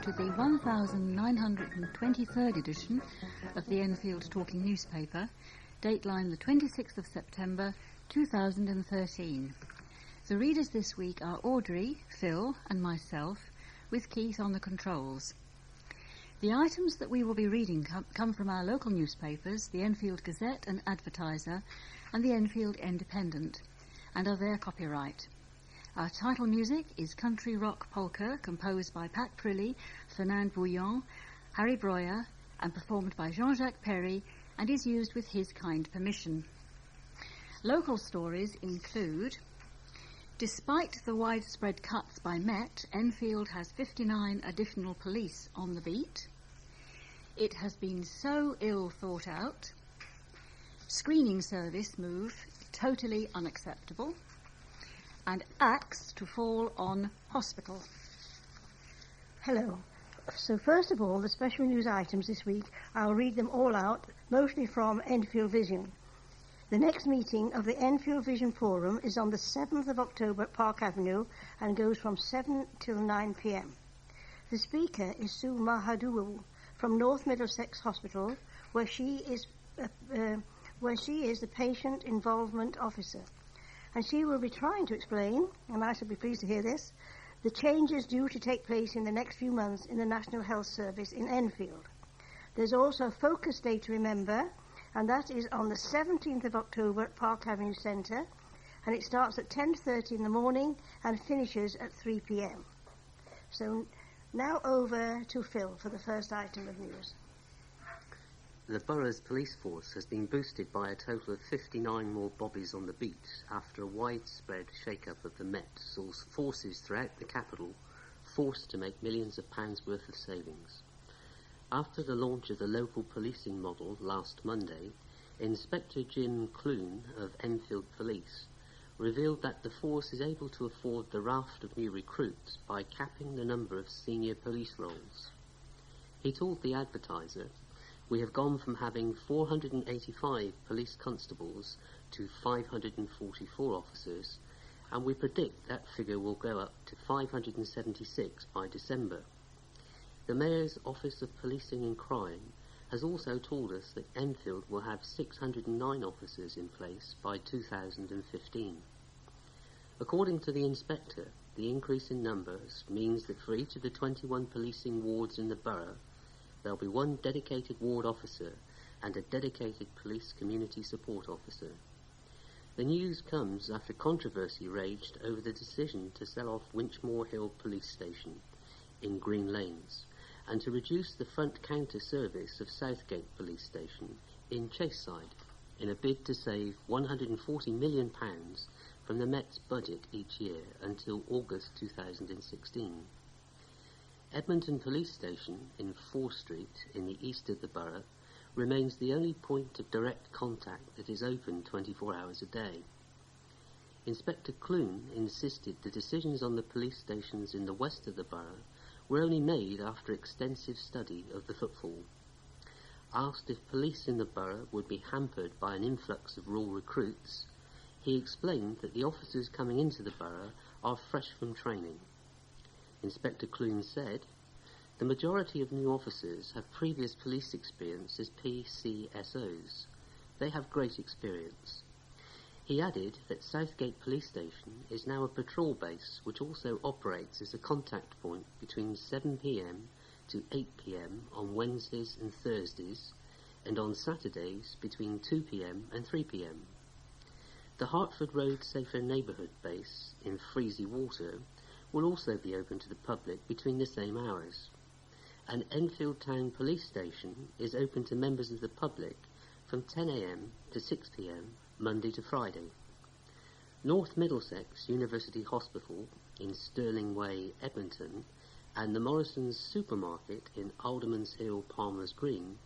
to the 1923rd edition of the Enfield Talking Newspaper, Dateline the 26th of September 2013. The readers this week are Audrey, Phil and myself, with Keith on the controls. The items that we will be reading come from our local newspapers, the Enfield Gazette and Advertiser and the Enfield Independent, and are their copyright. Our title music is Country Rock Polka, composed by Pat Prilly, Fernand Bouillon, Harry Breuer, and performed by Jean-Jacques Perry, and is used with his kind permission. Local stories include: despite the widespread cuts by Met, Enfield has 59 additional police on the beat. It has been so ill thought out. Screening service move totally unacceptable. And axe to fall on hospital. Hello. So first of all, the special news items this week, I'll read them all out, mostly from Enfield Vision. The next meeting of the Enfield Vision Forum is on the 7th of October at Park Avenue and goes from 7 till 9 p.m. The speaker is Sue Mahadou from North Middlesex Hospital, where she is the patient involvement officer. And she will be trying to explain, and I shall be pleased to hear this, the changes due to take place in the next few months in the National Health Service in Enfield. There's also a focus day to remember, and that is on the 17th of October at Park Avenue Centre, and it starts at 10:30 in the morning and finishes at 3 p.m. So now over to Phil for the first item of news. The borough's police force has been boosted by a total of 59 more bobbies on the beat after a widespread shake-up of the Met saw forces throughout the capital forced to make millions of pounds worth of savings. After the launch of the local policing model last Monday, Inspector Jim Clune of Enfield Police revealed that the force is able to afford the raft of new recruits by capping the number of senior police roles. He told the Advertiser, "We have gone from having 485 police constables to 544 officers, and we predict that figure will go up to 576 by December. The Mayor's Office of Policing and Crime has also told us that Enfield will have 609 officers in place by 2015. According to the inspector, the increase in numbers means that for each of the 21 policing wards in the borough, there'll be one dedicated ward officer and a dedicated police community support officer. The news comes after controversy raged over the decision to sell off Winchmore Hill Police Station in Green Lanes and to reduce the front counter service of Southgate Police Station in Chaseside in a bid to save £140 million from the Met's budget each year until August 2016. Edmonton Police Station in 4 Street in the east of the borough remains the only point of direct contact that is open 24 hours a day. Inspector Clune insisted the decisions on the police stations in the west of the borough were only made after extensive study of the footfall. Asked if police in the borough would be hampered by an influx of raw recruits, he explained that the officers coming into the borough are fresh from training. Inspector Clune said, "The majority of new officers have previous police experience as PCSOs. They have great experience." He added that Southgate Police Station is now a patrol base which also operates as a contact point between 7 p.m. to 8 p.m. on Wednesdays and Thursdays, and on Saturdays between 2 p.m. and 3 p.m. The Hertford Road Safer Neighbourhood Base in Freezy Water will also be open to the public between the same hours. An Enfield Town Police Station is open to members of the public from 10 a.m. to 6 p.m. Monday to Friday. North Middlesex University Hospital in Stirling Way, Edmonton, and the Morrison's Supermarket in Alderman's Hill, Palmer's Green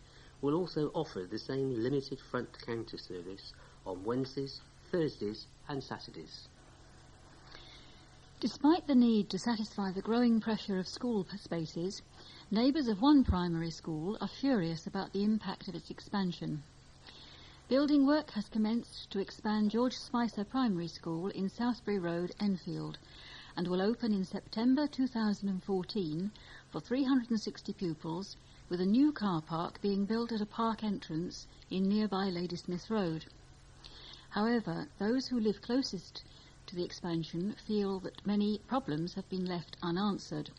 will also offer the same limited front counter service on Wednesdays, Thursdays and Saturdays. Despite the need to satisfy the growing pressure of school spaces, neighbours of one primary school are furious about the impact of its expansion. Building work has commenced to expand George Spicer Primary School in Southbury Road, Enfield, and will open in September 2014 for 360 pupils, with a new car park being built at a park entrance in nearby Ladysmith Road. However, those who live closest to the expansion feel that many problems have been left unanswered.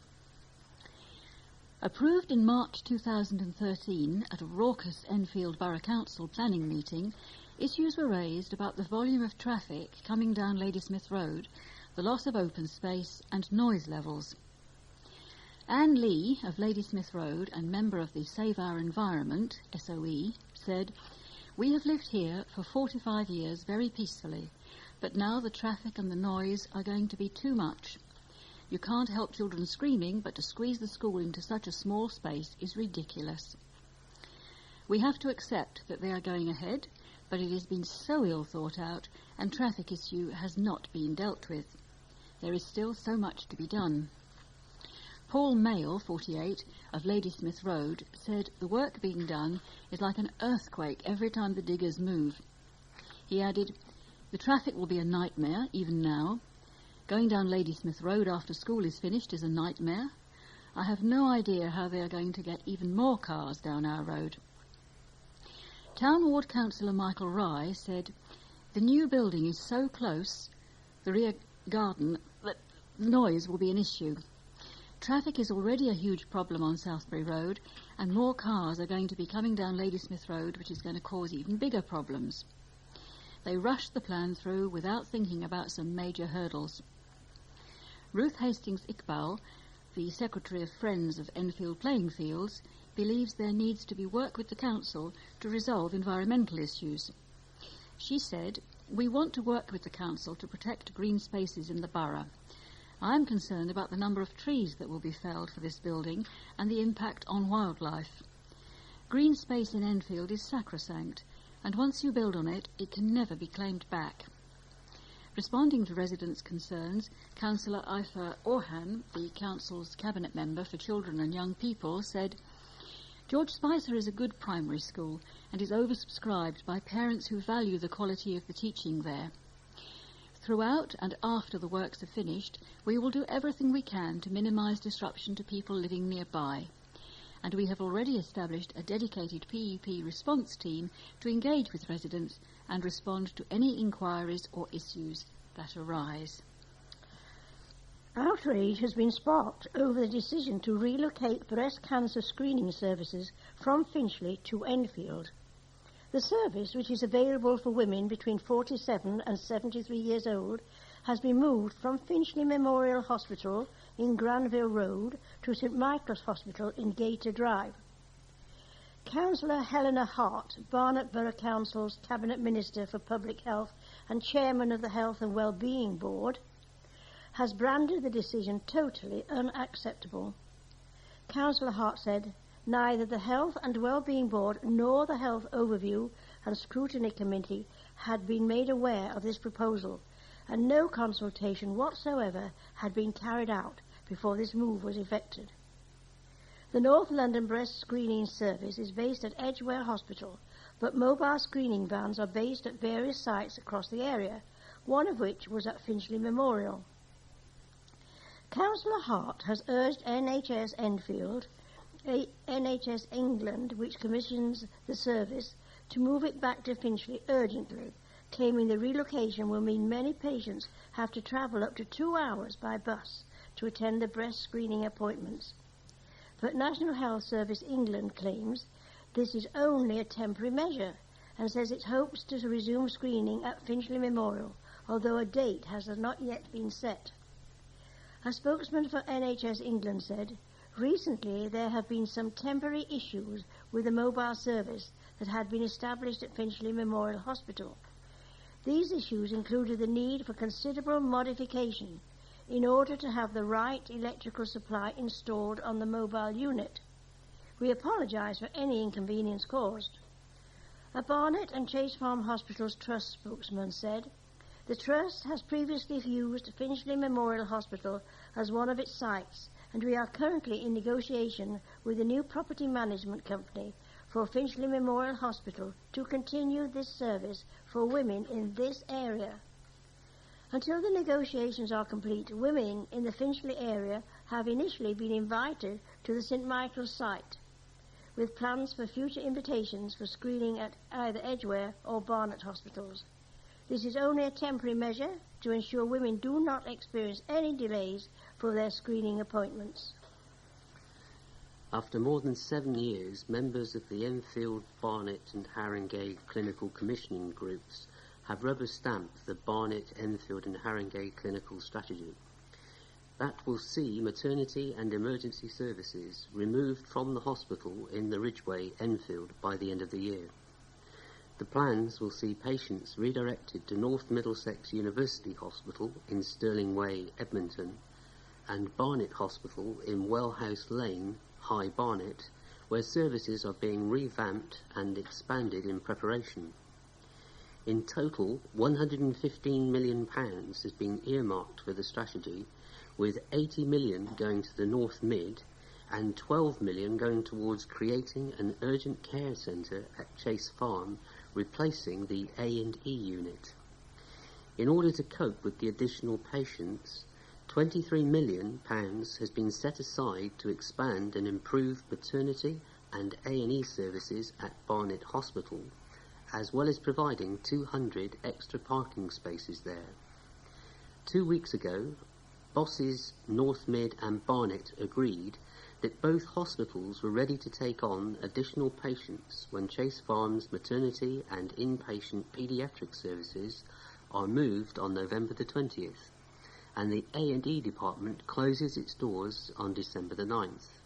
Approved in March 2013 at a raucous Enfield Borough Council planning meeting, issues were raised about the volume of traffic coming down Ladysmith Road, the loss of open space and noise levels. Anne Lee of Ladysmith Road and member of the Save Our Environment, SOE, said, "We have lived here for 45 years very peacefully, but now the traffic and the noise are going to be too much. You can't help children screaming, but to squeeze the school into such a small space is ridiculous. We have to accept that they are going ahead, but it has been so ill thought out and traffic issue has not been dealt with. There is still so much to be done." Paul Mayle, 48, of Ladysmith Road, said the work being done is like an earthquake every time the diggers move. He added, "The traffic will be a nightmare, even now. Going down Ladysmith Road after school is finished is a nightmare. I have no idea how they are going to get even more cars down our road." Town Ward Councillor Michael Rye said, "The new building is so close, the rear garden, that noise will be an issue. Traffic is already a huge problem on Southbury Road, and more cars are going to be coming down Ladysmith Road, which is going to cause even bigger problems." They rushed the plan through without thinking about some major hurdles. Ruth Hastings-Iqbal, the Secretary of Friends of Enfield Playing Fields, believes there needs to be work with the council to resolve environmental issues. She said, "We want to work with the council to protect green spaces in the borough. I'm concerned about the number of trees that will be felled for this building and the impact on wildlife. Green space in Enfield is sacrosanct, and once you build on it, it can never be claimed back." Responding to residents' concerns, Councillor Ifa Orhan, the council's cabinet member for children and young people, said, "George Spicer is a good primary school and is oversubscribed by parents who value the quality of the teaching there. Throughout and after the works are finished, we will do everything we can to minimise disruption to people living nearby. And we have already established a dedicated PEP response team to engage with residents and respond to any inquiries or issues that arise." Outrage has been sparked over the decision to relocate breast cancer screening services from Finchley to Enfield. The service, which is available for women between 47 and 73 years old, has been moved from Finchley Memorial Hospital in Granville Road to St Michael's Hospital in Gator Drive. Councillor Helena Hart, Barnet Borough Council's Cabinet Minister for Public Health and Chairman of the Health and Wellbeing Board, has branded the decision totally unacceptable. Councillor Hart said, "Neither the Health and Wellbeing Board nor the Health Overview and Scrutiny Committee had been made aware of this proposal, and no consultation whatsoever had been carried out before this move was effected. The North London Breast Screening Service is based at Edgware Hospital, but mobile screening vans are based at various sites across the area, one of which was at Finchley Memorial. Councillor Hart has urged NHS Enfield, NHS England, which commissions the service, to move it back to Finchley urgently, claiming the relocation will mean many patients have to travel up to 2 hours by bus to attend the breast screening appointments. But National Health Service England claims this is only a temporary measure and says it hopes to resume screening at Finchley Memorial, although a date has not yet been set. A spokesman for NHS England said, "Recently there have been some temporary issues with the mobile service that had been established at Finchley Memorial Hospital. These issues included the need for considerable modification in order to have the right electrical supply installed on the mobile unit. We apologise for any inconvenience caused." A Barnet and Chase Farm Hospitals Trust spokesman said, "The Trust has previously used Finchley Memorial Hospital as one of its sites, and we are currently in negotiation with the new property management company for Finchley Memorial Hospital to continue this service for women in this area." Until the negotiations are complete, women in the Finchley area have initially been invited to the St Michael's site, with plans for future invitations for screening at either Edgware or Barnet hospitals. This is only a temporary measure to ensure women do not experience any delays for their screening appointments. After more than 7 years, members of the Enfield, Barnet and Haringey clinical commissioning groups have rubber-stamped the Barnet, Enfield and Haringey clinical strategy. That will see maternity and emergency services removed from the hospital in the Ridgeway, Enfield, by the end of the year. The plans will see patients redirected to North Middlesex University Hospital in Stirling Way, Edmonton, and Barnet Hospital in Wellhouse Lane, High Barnet, where services are being revamped and expanded in preparation. In total, £115 million has been earmarked for the strategy, with 80 million going to the North Mid and 12 million going towards creating an urgent care centre at Chase Farm, replacing the A&E unit. In order to cope with the additional patients, £23 million has been set aside to expand and improve maternity and A&E services at Barnet Hospital, as well as providing 200 extra parking spaces there. 2 weeks ago, bosses North Mid and Barnet agreed that both hospitals were ready to take on additional patients when Chase Farm's maternity and inpatient paediatric services are moved on November the 20th, and the A&E department closes its doors on December the 9th.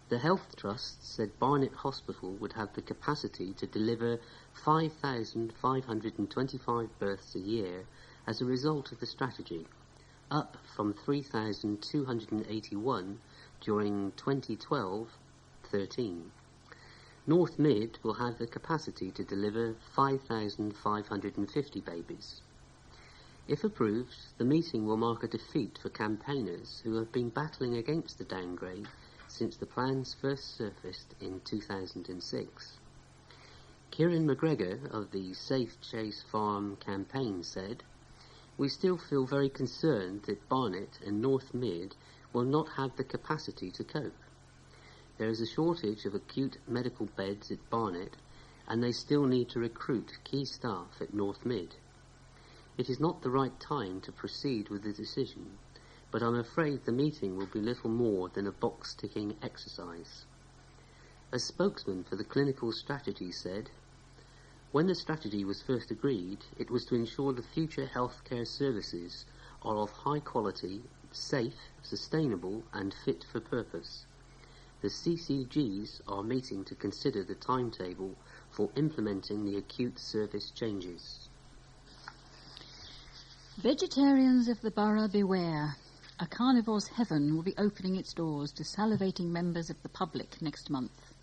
The Health Trust said Barnet Hospital would have the capacity to deliver 5,525 births a year as a result of the strategy, up from 3,281 during 2012-13. North Mid will have the capacity to deliver 5,550 babies. If approved, the meeting will mark a defeat for campaigners who have been battling against the downgrade since the plans first surfaced in 2006. Kieran McGregor of the Safe Chase Farm campaign said, "We still feel very concerned that Barnet and North Mid will not have the capacity to cope. There is a shortage of acute medical beds at Barnet, and they still need to recruit key staff at North Mid. It is not the right time to proceed with the decision, but I'm afraid the meeting will be little more than a box-ticking exercise." A spokesman for the clinical strategy said, "When the strategy was first agreed, it was to ensure the future healthcare services are of high quality, safe, sustainable and fit for purpose. The CCGs are meeting to consider the timetable for implementing the acute service changes." Vegetarians of the borough, beware. A carnivore's heaven will be opening its doors to salivating members of the public next month.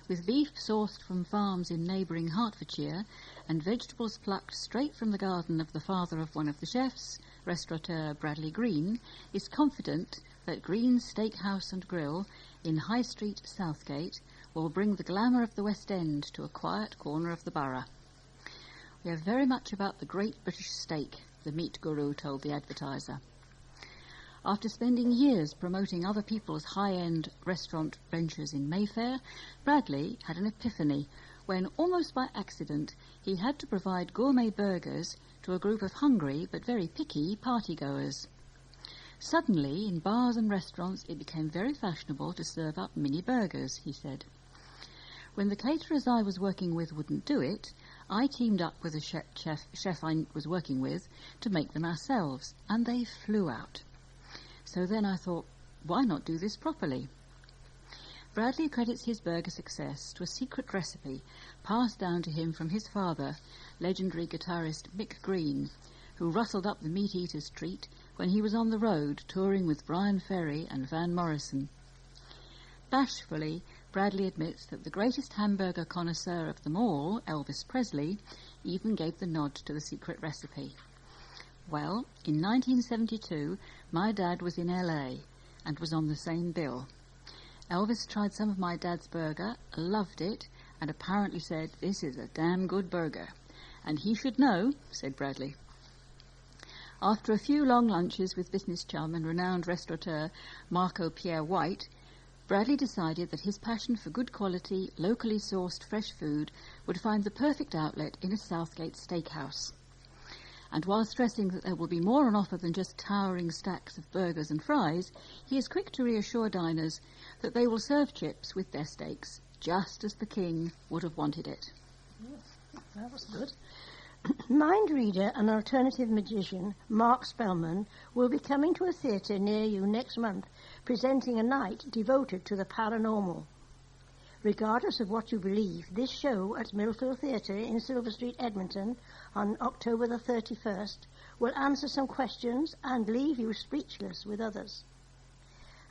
With beef sourced from farms in neighbouring Hertfordshire and vegetables plucked straight from the garden of the father of one of the chefs, restaurateur Bradley Green, is confident that Green's Steakhouse and Grill in High Street, Southgate, will bring the glamour of the West End to a quiet corner of the borough. "We are very much about the great British steak," the meat guru told the Advertiser. After spending years promoting other people's high-end restaurant ventures in Mayfair, Bradley had an epiphany when, almost by accident, he had to provide gourmet burgers to a group of hungry but very picky partygoers. Suddenly, in bars and restaurants, it became very fashionable to serve up mini burgers, he said. When the caterers I was working with wouldn't do it, I teamed up with a chef I was working with to make them ourselves, and they flew out. So then I thought, why not do this properly? Bradley credits his burger success to a secret recipe passed down to him from his father, legendary guitarist Mick Green, who rustled up the meat eater's treat when he was on the road touring with Brian Ferry and Van Morrison. Bashfully, Bradley admits that the greatest hamburger connoisseur of them all, Elvis Presley, even gave the nod to the secret recipe. Well, in 1972, my dad was in LA and was on the same bill. Elvis tried some of my dad's burger, loved it, and apparently said, "This is a damn good burger." And he should know, said Bradley. After a few long lunches with business chum and renowned restaurateur Marco Pierre White, Bradley decided that his passion for good quality, locally sourced fresh food would find the perfect outlet in a Southgate steakhouse. And while stressing that there will be more on offer than just towering stacks of burgers and fries, he is quick to reassure diners that they will serve chips with their steaks, just as the king would have wanted it. That was good. Mind reader and alternative magician Mark Spellman will be coming to a theatre near you next month, presenting a night devoted to the paranormal. Regardless of what you believe, this show at Millfield Theatre in Silver Street, Edmonton, on October the 31st, will answer some questions and leave you speechless with others.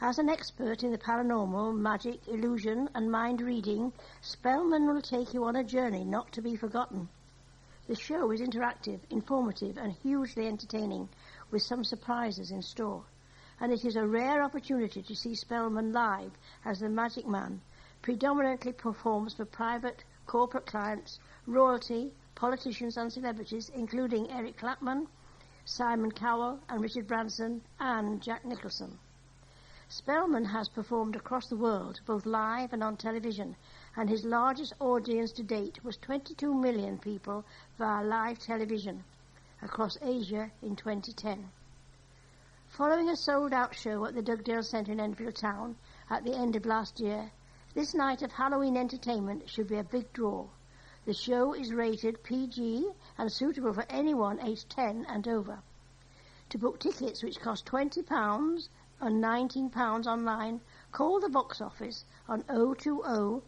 As an expert in the paranormal, magic, illusion and mind reading, Spellman will take you on a journey not to be forgotten. The show is interactive, informative and hugely entertaining, with some surprises in store. And it is a rare opportunity to see Spellman live as the magic man, predominantly performs for private, corporate clients, royalty, politicians and celebrities, including Eric Clapton, Simon Cowell and Richard Branson and Jack Nicholson. Spellman has performed across the world, both live and on television, and his largest audience to date was 22 million people via live television across Asia in 2010. Following a sold-out show at the Dugdale Centre in Enfield Town at the end of last year, this night of Halloween entertainment should be a big draw. The show is rated PG and suitable for anyone aged 10 and over. To book tickets, which cost £20 and £19 online, call the box office on 020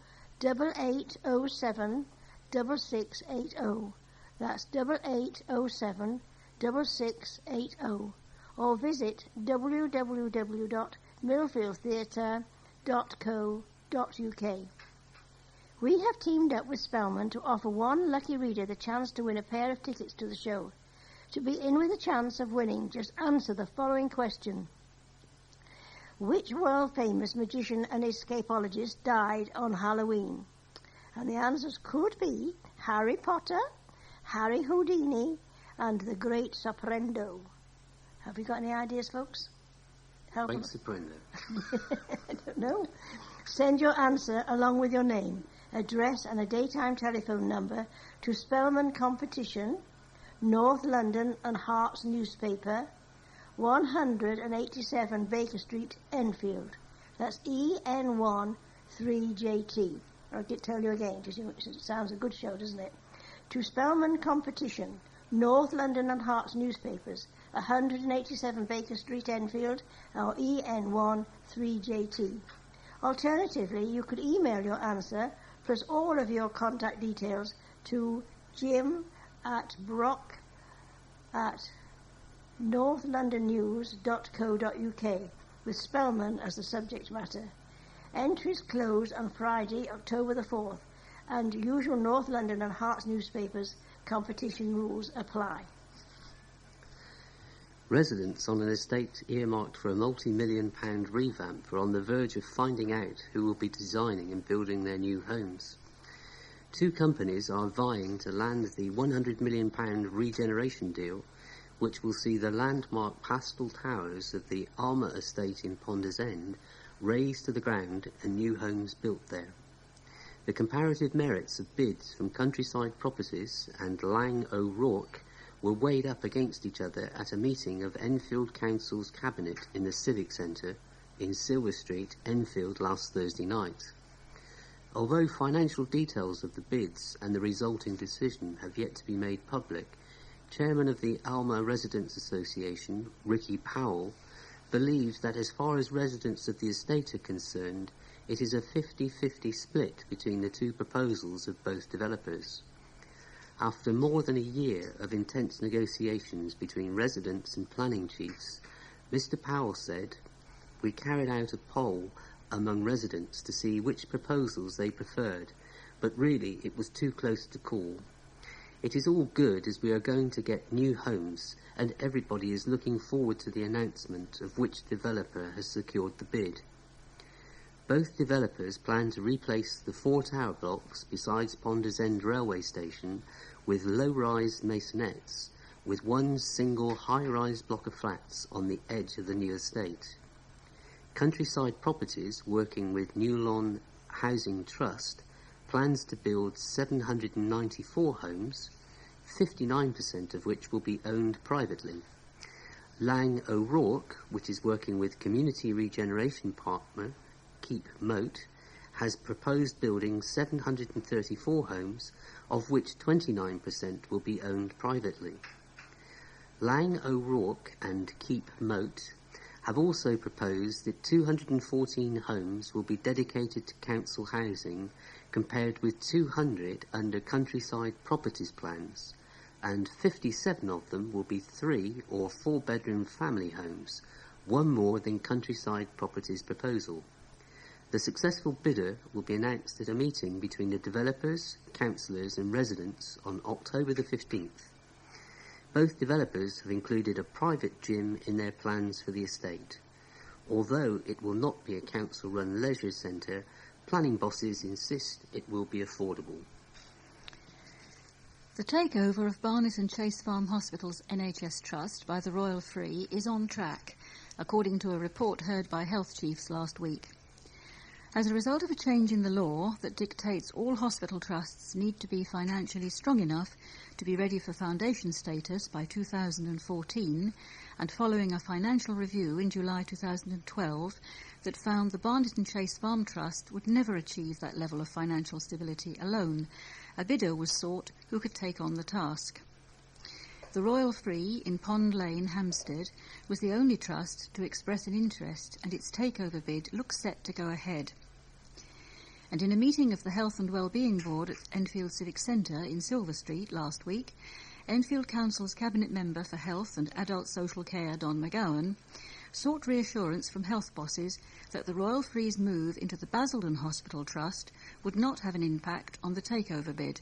8807 6680. That's 8807 6680. Or visit www.millfieldtheatre.co.uk. We have teamed up with Spellman to offer one lucky reader the chance to win a pair of tickets to the show. To be in with a chance of winning, just answer the following question. Which world-famous magician and escapologist died on Halloween? And the answers could be Harry Potter, Harry Houdini, and the Great Soprendo. Have you got any ideas, folks? Great Soprendo. I don't know. Send your answer along with your name, address and a daytime telephone number to Spellman Competition, North London and Hearts Newspaper, 187 Baker Street, Enfield. That's EN1 3JT. I'll tell you again, because it sounds a good show, doesn't it? To Spellman Competition, North London and Hearts Newspapers, 187 Baker Street, Enfield, or EN1 3JT. Alternatively, you could email your answer plus all of your contact details to jim@brock@northlondonnews.co.uk with Spellman as the subject matter. Entries close on Friday, October the 4th, and usual North London and Hearts newspapers competition rules apply. Residents on an estate earmarked for a multi-million-pound revamp are on the verge of finding out who will be designing and building their new homes. Two companies are vying to land the £100 million regeneration deal, which will see the landmark pastel towers of the Alma estate in Ponders End razed to the ground and new homes built there. The comparative merits of bids from Countryside Properties and Lang O'Rourke were weighed up against each other at a meeting of Enfield Council's Cabinet in the Civic Centre in Silver Street, Enfield, last Thursday night. Although financial details of the bids and the resulting decision have yet to be made public, Chairman of the Alma Residents Association, Ricky Powell, believes that as far as residents of the estate are concerned, it is a 50-50 split between the two proposals of both developers. After more than a year of intense negotiations between residents and planning chiefs, Mr. Powell said, "We carried out a poll among residents to see which proposals they preferred, but really it was too close to call. It is all good as we are going to get new homes and everybody is looking forward to the announcement of which developer has secured the bid. Both developers plan to replace the 4 tower blocks besides Ponders End railway station with low-rise masonettes, with one single high-rise block of flats on the edge of the new estate. Countryside Properties, working with New Lawn Housing Trust, plans to build 794 homes, 59% of which will be owned privately. Lang O'Rourke, which is working with community regeneration partner Keep Moat, has proposed building 734 homes, of which 29% will be owned privately. Lang O'Rourke and Keep Moat have also proposed that 214 homes will be dedicated to council housing, compared with 200 under Countryside Properties plans, and 57 of them will be 3 or 4 bedroom family homes, one more than Countryside Properties proposal. The successful bidder will be announced at a meeting between the developers, councillors and residents on October the 15th. Both developers have included a private gym in their plans for the estate. Although it will not be a council-run leisure centre, planning bosses insist it will be affordable. The takeover of Barnet and Chase Farm Hospital's NHS Trust by the Royal Free is on track, according to a report heard by health chiefs last week. As a result of a change in the law that dictates all hospital trusts need to be financially strong enough to be ready for foundation status by 2014, and following a financial review in July 2012 that found the Barnet and Chase Farm Trust would never achieve that level of financial stability alone, a bidder was sought who could take on the task. The Royal Free in Pond Lane, Hampstead, was the only trust to express an interest, and its takeover bid looks set to go ahead. And in a meeting of the Health and Wellbeing Board at Enfield Civic Centre in Silver Street last week, Enfield Council's Cabinet Member for Health and Adult Social Care, Don McGowan, sought reassurance from health bosses that the Royal Free's move into the Basildon Hospital Trust would not have an impact on the takeover bid.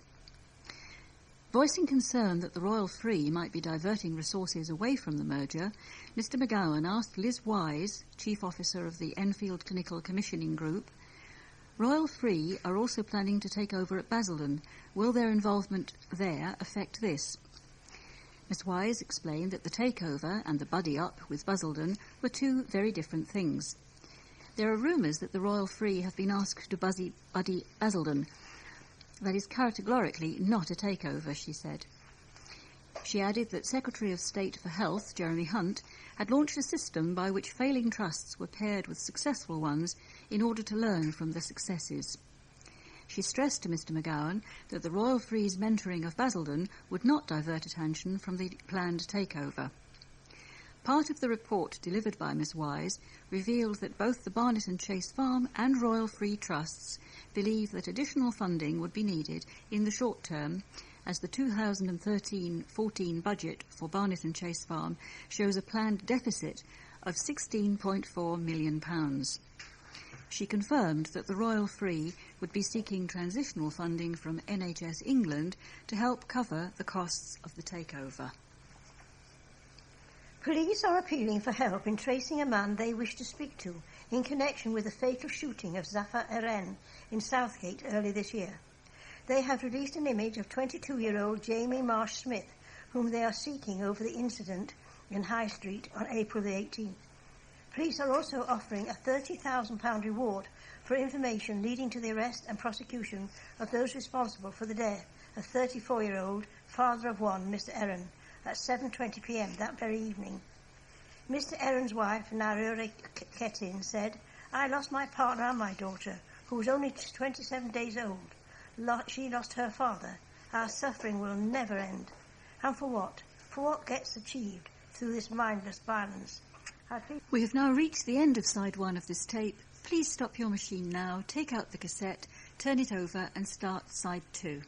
Voicing concern that the Royal Free might be diverting resources away from the merger, Mr McGowan asked Liz Wise, Chief Officer of the Enfield Clinical Commissioning Group, Royal Free are also planning to take over at Basildon. Will their involvement there affect this? Ms Wise explained that the takeover and the buddy-up with Basildon were two very different things. There are rumours that the Royal Free have been asked to buddy Basildon. That is categorically not a takeover, she said. She added that Secretary of State for Health, Jeremy Hunt, had launched a system by which failing trusts were paired with successful ones in order to learn from the successes. She stressed to Mr McGowan that the Royal Free's mentoring of Basildon would not divert attention from the planned takeover. Part of the report delivered by Ms Wise revealed that both the Barnet and Chase Farm and Royal Free trusts believe that additional funding would be needed in the short term, as the 2013-14 budget for Barnet and Chase Farm shows a planned deficit of £16.4 million. She confirmed that the Royal Free would be seeking transitional funding from NHS England to help cover the costs of the takeover. Police are appealing for help in tracing a man they wish to speak to in connection with the fatal shooting of Zafar Eren in Southgate early this year. They have released an image of 22-year-old Jamie Marsh-Smith, whom they are seeking over the incident in High Street on April the 18th. Police are also offering a £30,000 reward for information leading to the arrest and prosecution of those responsible for the death of 34-year-old father of one, Mr Eren, at 7:20 p.m. that very evening. Mr Eren's wife, Narure Ketin, said, "I lost my partner and my daughter, who was only 27 days old. She lost her father. Our suffering will never end. And for what? For what gets achieved through this mindless violence?" We have now reached the end of side 1 of this tape. Please stop your machine now, take out the cassette, turn it over and start side 2.